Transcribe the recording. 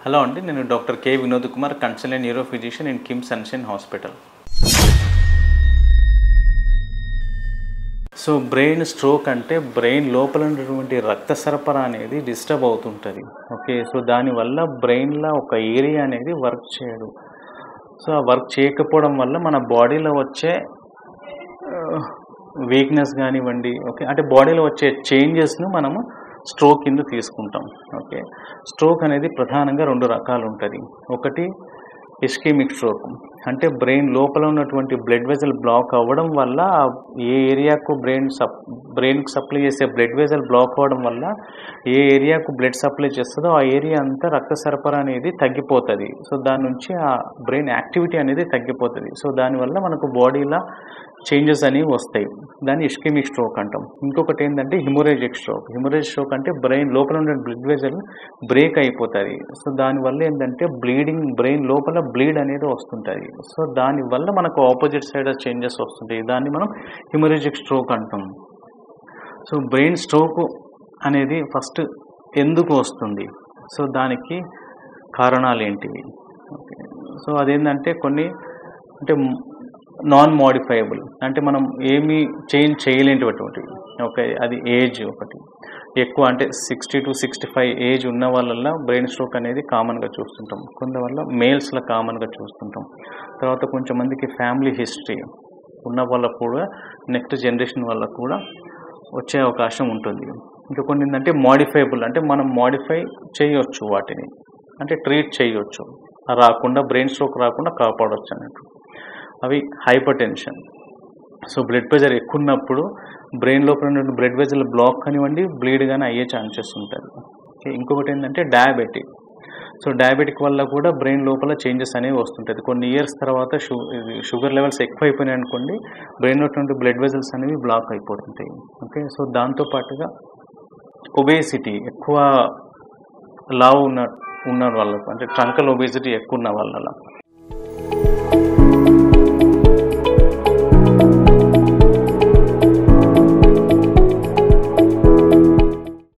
Hello అండి, నేను doctor K Vinod Kumar, consultant neuro physician in KIMS sunshine hospital. So brain stroke అంటే brain లోపల ఉన్నటువంటి రక్త సరఫరా అనేది డిస్టర్బ్ అవుతుంటుంది. ఓకే, సో దానివల్ల బ్రెయిన్లో ఒక ఏరియా అనేది వర్క్ చేయదు. సో ఆ వర్క్ చేయకపోవడం వల్ల మన బాడీలో వచ్చే వీక్నెస్ కానివ్వండి, ఓకే, అంటే బాడీలో వచ్చే చేంజెస్ను మనము స్ట్రోక్ కింద తీసుకుంటాం. ఓకే, స్ట్రోక్ అనేది ప్రధానంగా 2 రకాలు ఉంటుంది. ఒకటి ఇస్కెమిక్ స్ట్రోక్, అంటే బ్రెయిన్ లోపల ఉన్నటువంటి బ్లడ్ వెజల్ బ్లాక్ అవ్వడం వల్ల ఏ ఏరియాకు బ్రెయిన్కి సప్లై చేసే బ్లడ్ వెజల్ బ్లాక్ అవ్వడం వల్ల ఏ ఏరియాకు బ్లడ్ సప్లై చేస్తుందో ఆ ఏరియా అంతా రక్త సరఫరా అనేది తగ్గిపోతుంది. సో దాని నుంచి ఆ బ్రెయిన్ యాక్టివిటీ అనేది తగ్గిపోతుంది. సో దానివల్ల మనకు బాడీలో చేంజెస్ అనేవి వస్తాయి. దాన్ని ఇస్కెమిక్ స్ట్రోక్ అంటాం. ఇంకొకటి ఏంటంటే హిమోరేజిక్ స్ట్రోక్. హిమోరేజిక్ స్ట్రోక్ అంటే బ్రెయిన్ లోపల ఉన్న బ్లడ్ వెజల్ బ్రేక్ అయిపోతుంది. సో దానివల్ల ఏంటంటే బ్రెయిన్ లోపల బ్లీడ్ అనేది వస్తుంటుంది. సో దానివల్ల మనకు ఆపోజిట్ సైడ్ చేంజెస్ వస్తుంటాయి. దాన్ని మనం హిమోరేజిక్ స్ట్రోక్ అంటాం. సో బ్రెయిన్ స్ట్రోక్ అనేది ఫస్ట్ ఎందుకు వస్తుంది, సో దానికి కారణాలు ఏంటివి? ఓకే, సో అదేంటంటే కొన్ని అంటే నాన్ మోడిఫైయబుల్, అంటే మనం ఏమీ చేంజ్ చేయలేనటువంటివి. ఓకే, అది ఏజ్ ఒకటి ఎక్కువ, అంటే 60 to 65 ఏజ్ ఉన్న వాళ్ళల్లో బ్రెయిన్ స్ట్రోక్ అనేది కామన్గా చూస్తుంటాం. కొంతవల్ల మేల్స్లో కామన్గా చూస్తుంటాం. తర్వాత కొంచెం మందికి ఫ్యామిలీ హిస్టరీ ఉన్న వాళ్ళకు కూడా నెక్స్ట్ జనరేషన్ వాళ్ళకు కూడా వచ్చే అవకాశం ఉంటుంది. ఇంకా కొన్ని ఏంటంటే మోడిఫైబుల్, అంటే మనం మోడిఫై చేయొచ్చు వాటిని, అంటే ట్రీట్ చేయొచ్చు, రాకుండా బ్రెయిన్ స్ట్రోక్ రాకుండా కాపాడవచ్చు అన్నట్టు. అవి hyper tension. So blood pressure ఎక్కువ ఉన్నప్పుడు బ్రెయిన్ లోపల ఉన్న బ్లడ్ వెజల్ బ్లాక్ కానివ్వండి, బ్లీడ్ కానీ అయ్యే ఛాన్సెస్ ఉంటుంది. ఓకే, ఇంకొకటి ఏంటంటే డయాబెటిక్. సో డయాబెటిక్ వల్ల కూడా బ్రెయిన్ లోపల చేంజెస్ అనేవి వస్తుంటుంది. కొన్ని ఇయర్స్ తర్వాత షుగర్ లెవెల్స్ ఎక్కువ అయిపోయినాయి అనుకోండి, బ్రెయిన్ ఉన్నటువంటి బ్లడ్ వెజల్స్ అనేవి బ్లాక్ అయిపోతుంటాయి. ఓకే, సో దాంతోపాటుగా ఒబేసిటీ, ఎక్కువ లావు ఉన్న వాళ్ళకు, అంటే ట్రంకల్ ఒబేసిటీ ఎక్కువ ఉన్న వాళ్ళ